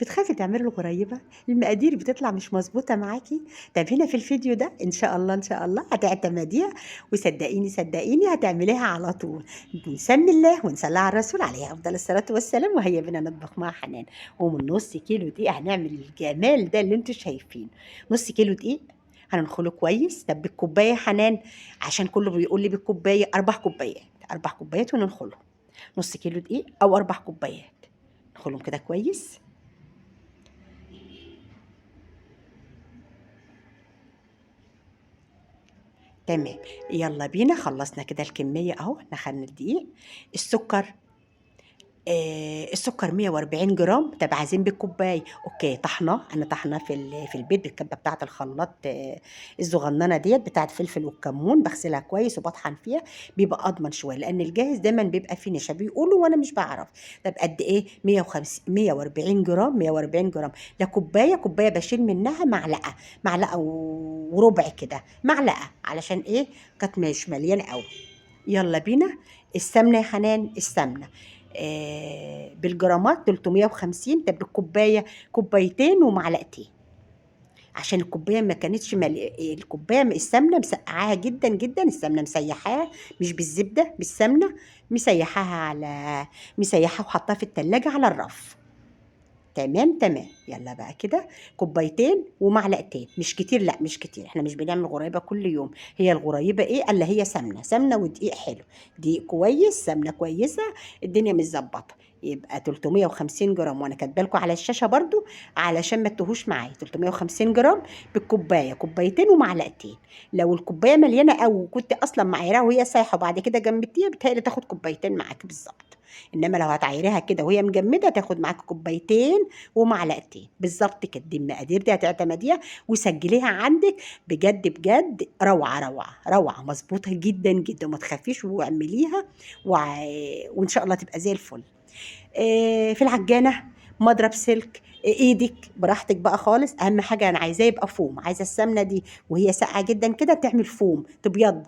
بتخافي تعملي الغريبة؟ المقادير بتطلع مش مضبوطة معاكِ؟ طب هنا في الفيديو ده إن شاء الله، إن شاء الله هتعتمديها وصدقيني، صدقيني هتعمليها على طول. نسمي الله ونصلي على الرسول عليه أفضل الصلاة والسلام، وهيا بينا نطبخ مع حنان. ومن نص كيلو دقيق هنعمل الجمال ده اللي أنتم شايفينه. نص كيلو دقيق هننخله كويس. طب بالكوباية يا حنان؟ عشان كله بيقول لي بالكوباية، 4 كوبايات، 4 كوبايات وننخلهم. نص كيلو دقيق أو 4 كوبايات، نخلهم كده كويس. تمام، يلا بينا. خلصنا كده الكمية اهو، احنا خدنا الدقيق. السكر، السكر 140 جرام. طب عايزين بالكوبايه؟ اوكي، طحناه. انا طحناه في البيت بالكبه بتاعه الخلاط، الصغننه ديت بتاعه الفلفل والكمون، بغسلها كويس وبطحن فيها. بيبقى اضمن شويه، لان الجاهز دايما بيبقى فيه نشا بيقولوا، وانا مش بعرف. طب قد ايه؟ 150 140 جرام، 140 جرام. ده كوبايه، كوبايه بشيل منها معلقه، معلقه وربع كده، معلقه. علشان ايه؟ كانت مش مليانه قوي. يلا بينا. السمنه يا حنان، السمنه بالجرامات 350. طب بالكوبايه؟ كوبايتين ومعلقتين. عشان الكوبايه ما كانتش الكوبايه السمنه مسقعاها جدا جدا، السمنه مسيحاها، مش بالزبده، بالسمنه. مسيحاها مسيحاها وحطها في التلاجة على الرف. تمام تمام. يلا بقى كده، كوبايتين ومعلقتين، مش كتير، لا مش كتير، احنا مش بنعمل غريبه كل يوم. هي الغريبه ايه؟ الا هي سمنه، سمنه ودقيق حلو. دقيق كويس، سمنه كويسه، الدنيا متظبطه. يبقى 350 جرام، وانا كاتبه لكم على الشاشه برضو علشان ما تتوهوش معايا. 350 جرام بالكوبايه، كوبايتين ومعلقتين. لو الكوبايه مليانه قوي وكنت اصلا معايراها وهي سايحه وبعد كده جمدتيها، بتهيألي تاخد كوبايتين معاك بالظبط. انما لو هتعيريها كده وهي مجمده، تاخد معاك كوبايتين ومعلقتين بالظبط كده. دي المقادير دي هتعتمديها وسجليها عندك. بجد بجد روعه روعه روعه، مظبوطه جدا جدا. وما تخافيش واعمليها وان شاء الله تبقى زي الفل. في العجانه، مضرب سلك، ايدك براحتك بقى خالص. اهم حاجه انا عايزاه يبقى فوم، عايزه السمنه دي وهي ساقعه جدا كده تعمل فوم، تبيض،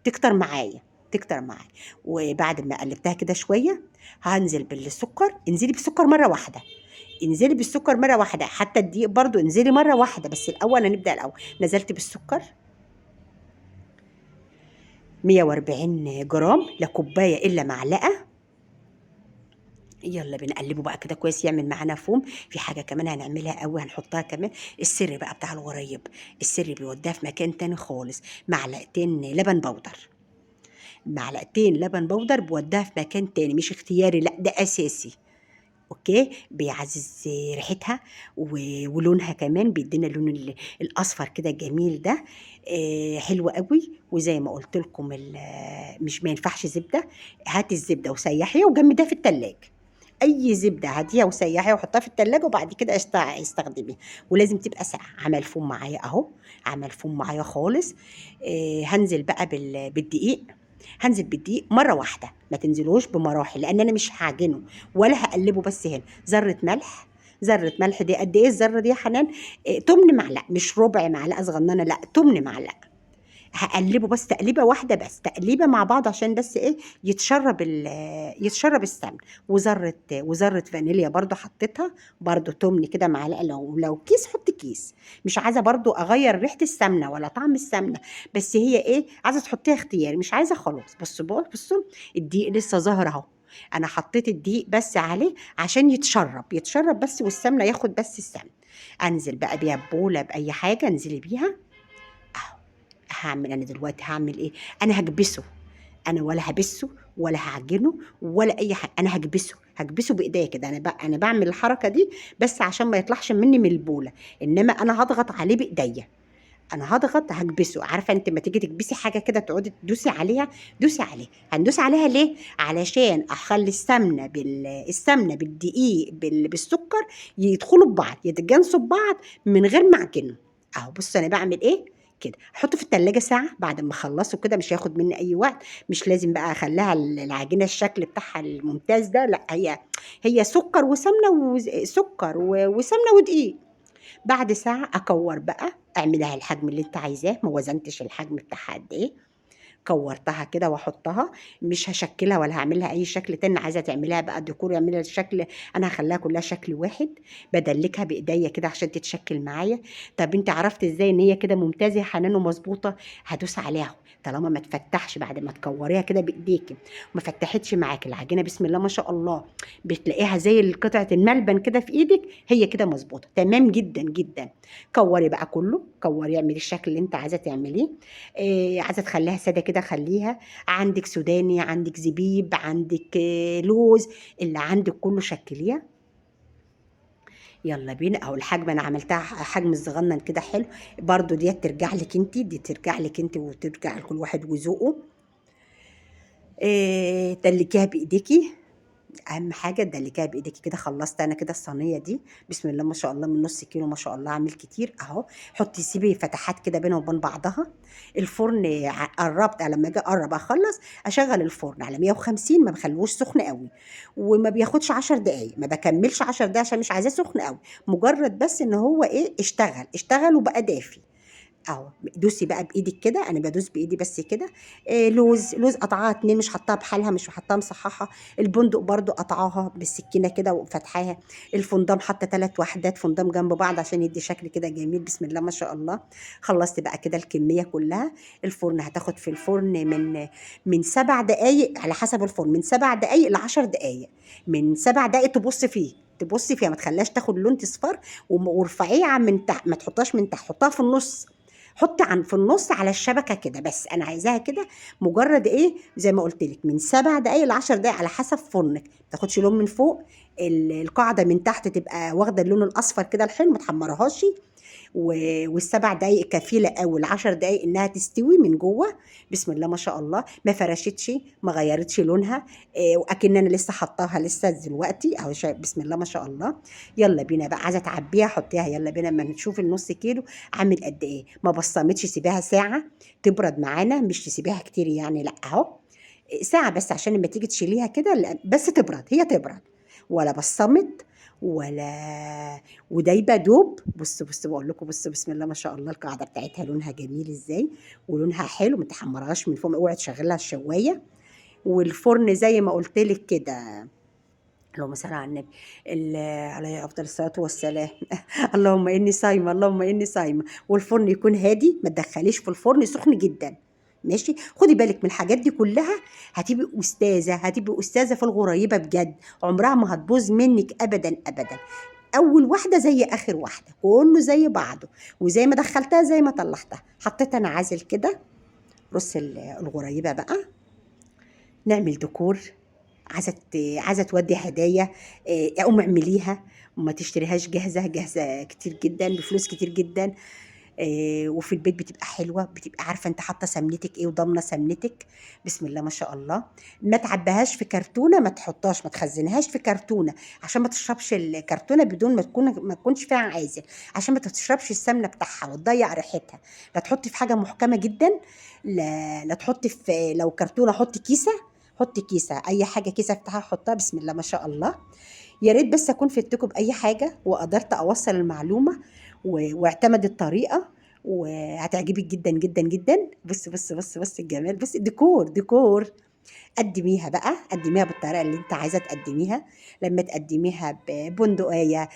تكتر معايا، تكتر معايا. وبعد ما قلبتها كده شويه، هنزل بالسكر. انزلي بالسكر مره واحده، انزلي بالسكر مره واحده. حتى الدقيق برضو انزلي مره واحده، بس الاول هنبدا الاول. نزلت بالسكر 140 جرام، لا كوبايه الا معلقه. يلا بنقلبه بقى كده كويس يعمل معانا فوم. في حاجه كمان هنعملها قوي، هنحطها كمان، السر بقى بتاع الغريب. السر بيوديها في مكان تاني خالص. معلقتين لبن بودر، معلقتين لبن بودر بوديها في مكان تاني، مش اختياري، لا ده اساسي. اوكي، بيعزز ريحتها ولونها كمان، بيدينا اللون الاصفر كده الجميل ده. حلو قوي. وزي ما قلت لكم مش ما ينفعش زبده. هاتي الزبده وسيحيها وجمديها في التلاجة. اي زبده هاتيها وسيحيها وحطها في التلاجة، وبعد كده استخدميها. ولازم تبقى ساقعه. عمل فوم معايا اهو، عمل فوم معايا خالص. هنزل بقى بالدقيق. هنزل بالدقيق مره واحده، ما تنزلوش بمراحل، لان انا مش هعجنه ولا هقلبه. بس هنا ذره ملح، ذره ملح دي قد ايه الذره دي يا حنان؟ تمن معلقه، مش ربع معلقه صغننه، لا تمن معلقه. هقلبه بس تقليبه واحده، بس تقليبه مع بعض عشان بس ايه؟ يتشرب السمن. وذره فانيليا برضو حطيتها، برضو تمن كده معلقه. لو كيس حط كيس. مش عايزه برضو اغير ريحه السمنه ولا طعم السمنه، بس هي ايه؟ عايزه تحطيها اختياري، مش عايزه خلاص. بصوا الدقيق لسه ظاهر اهو. انا حطيت الدقيق بس عليه عشان يتشرب بس، والسمنه ياخد بس السمن. انزل بقى بيها ببوله، باي حاجه انزلي بيها اهو. هعمل انا دلوقتي هعمل ايه؟ انا هكبسه. انا ولا هبسه ولا هعجنه ولا اي حاجه، انا هكبسه بايديا كده. انا بعمل الحركه دي بس عشان ما يطلعش مني من البوله. انما انا هضغط عليه بايديا. انا هضغط هكبسه. عارفه انت لما تيجي تكبسي حاجه كده تقعدي تدوسي عليها؟ دوسي عليها. هندوس عليها ليه؟ علشان اخلي السمنه بالدقيق بالسكر يدخلوا ببعض، يتجانسوا ببعض من غير ما اعجنه. اهو بص انا بعمل ايه كده. احطه في التلاجة ساعة بعد ما اخلصه كده، مش هياخد مني اي وقت. مش لازم بقى اخليها العجينة الشكل بتاعها الممتاز ده، لا، هي سكر وسمنة وسمنة ودقيق. بعد ساعة أكور بقى، اعملها الحجم اللي انت عايزاه. ما وزنتش الحجم بتاعها قد ايه. كورتها كده واحطها، مش هشكلها ولا هعملها اي شكل تاني. عايزه تعمليها بقى ديكور اعملها الشكل، انا هخليها كلها شكل واحد. بدلكها بايديا كده عشان تتشكل معايا. طب انت عرفت ازاي ان هي كده ممتازه يا حنان ومظبوطه؟ هدوس عليها طالما ما تفتحش بعد ما تكوريها كده بايديكي، ما فتحتش معاك العجينه، بسم الله ما شاء الله، بتلاقيها زي قطعه الملبن كده في ايدك، هي كده مظبوطه تمام جدا جدا. كوري بقى كله، كوري اعملي الشكل اللي انت عايزه تعمليه. عايزه تخليها ساده كده خليها. عندك سوداني، عندك زبيب، عندك لوز، اللي عندك كله شكليها. يلا بينا اهو الحجم انا عملتها حجم صغنن كده حلو. برضو ديت ترجع لك انت، دي ترجع لك انت وترجع لكل واحد وذوقه. تلكيها بايديكي، اهم حاجه تدلكيها بايديكي كده. خلصت انا كده الصينيه دي، بسم الله ما شاء الله، من نص كيلو ما شاء الله، عامل كتير اهو. حطي سيبي فتحات كده بينها وبين بعضها. الفرن قربت لما اجي اقرب اخلص اشغل الفرن على 150، ما بخلوش سخن قوي، وما بياخدش 10 دقايق، ما بكملش 10 دقايق عشان مش عايزاه سخن قوي، مجرد بس ان هو ايه، اشتغل وبقى دافي اهو. دوسي بقى بايدك كده، انا بدوس بايدي بس كده. لوز قطعها اتنين، مش حطاها بحالها، مش حطاها مصححه. البندق برضو قطعاها بالسكينه كده وفتحاها. الفندام حاطه 3 وحدات فندام جنب بعض عشان يدي شكل كده جميل، بسم الله ما شاء الله. خلصت بقى كده الكميه كلها. الفرن هتاخد في الفرن من 7 دقايق على حسب الفرن، من 7 دقايق ل10 دقايق. من 7 دقايق تبصي فيها ما تخليهاش تاخد لون تصفر. وارفعيها من تحت، ما تحطهاش من تحت، حطها في النص. حطي في النص على الشبكه كده، بس انا عايزاها كده. مجرد ايه، زي ما قلت لك، من 7 دقايق ل10 دقايق على حسب فرنك. ما تاخدش لون من فوق، القاعده من تحت تبقى واخده اللون الاصفر كده الحلو، ما تحمرهاش. وال7 دقايق كفيله، او ال10 دقايق انها تستوي من جوه. بسم الله ما شاء الله، ما فرشتش، ما غيرتش لونها. واكن انا لسه حطاها لسه دلوقتي اهو، بسم الله ما شاء الله. يلا بينا بقى، عايزه تعبيها حطيها، يلا بينا اما نشوف النص كيلو عامل قد ايه. ما بصمتش، سيبيها ساعه تبرد معانا، مش تسيبيها كتير يعني، لا اهو ساعه بس عشان لما تيجي تشيليها كده بس تبرد، هي تبرد. ولا بصمت ولا ودايبه دوب. بص بقول لكم، بسم الله ما شاء الله، القاعده بتاعتها لونها جميل ازاي، ولونها حلو، ما تحمرهاش من فوق، اوعي تشغلها الشوايه. والفرن زي ما قلت لك كده، اللهم صل على النبي، عليه افضل الصلاه والسلام. اللهم اني صايمه، اللهم اني صايمه. والفرن يكون هادي، ما تدخليش في الفرن سخن جدا. ماشي، خدي بالك من الحاجات دي كلها. هتبقي استاذه في الغريبه بجد، عمرها ما هتبوظ منك ابدا ابدا. اول واحده زي اخر واحده، كله زي بعضه، وزي ما دخلتها زي ما طلعتها. حطيت انا عازل كده. رص الغريبه بقى، نعمل ديكور. عايزه تودي هدايا، اقوم اعمليها، وما تشتريهاش جاهزه، جاهزه كتير جدا بفلوس كتير جدا. وفي البيت بتبقى حلوه، بتبقى عارفه انت حاطه سمنتك ايه وضامنه سمنتك. بسم الله ما شاء الله. ما تعبهاش في كرتونه، ما تحطهاش، ما تخزنهاش في كرتونه، عشان ما تشربش الكرتونه بدون ما تكونش فيها عازل، عشان ما تشربش السمنه بتاعها وتضيع ريحتها. لا تحطي في حاجه محكمه جدا. لا تحطي في، لو كرتونه حطي كيسه، حطي كيسه، اي حاجه كيسه افتحها حطها، بسم الله ما شاء الله. يا ريت بس اكون فدتكم باي حاجه وقدرت اوصل المعلومه واعتمد الطريقه، وهتعجبك جدا جدا جدا. بص الجمال، بص ديكور. قدميها بقى، قدميها بالطريقه اللي انت عايزه تقدميها. لما تقدميها ببندقيه،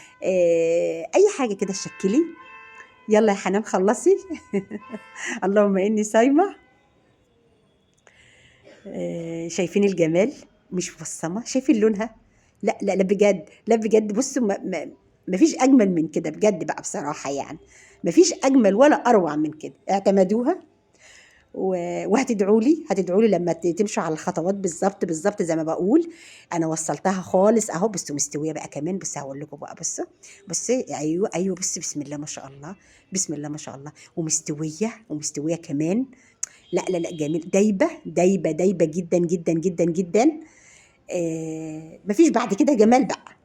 اي حاجه كده شكلي. يلا يا حنان خلصي. اللهم اني صايمه. شايفين الجمال؟ مش مفصمه، شايفين لونها؟ لا لا لا بجد، لا بجد، بصوا ما فيش اجمل من كده بجد بقى بصراحه يعني. ما فيش اجمل ولا اروع من كده. اعتمدوها هتدعوا لي لما تمشوا على الخطوات بالظبط زي ما بقول. انا وصلتها خالص اهو، بس مستويه بقى كمان. بس هقول لكم بقى، بصي، ايوه بصي، بسم الله ما شاء الله، بسم الله ما شاء الله. ومستويه كمان. لا لا لا جميل، دايبه جدا جدا جدا جدا. مفيش بعد كده جمال بقى.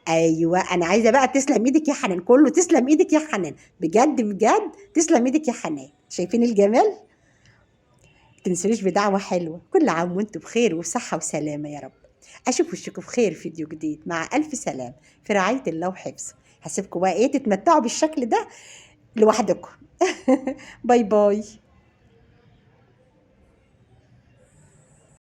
ايوه، انا عايزه بقى تسلم ايدك يا حنان، كله تسلم ايدك يا حنان، بجد بجد تسلم ايدك يا حنان. شايفين الجمال؟ تنسونيش بدعوة حلوة. كل عام وانتم بخير وصحة وسلامة يا رب. أشوف وشكم بخير فيديو جديد مع ألف سلام في رعاية الله وحفظه. هسيبكم بقى إيه، تتمتعوا بالشكل ده لوحدكم. باي باي.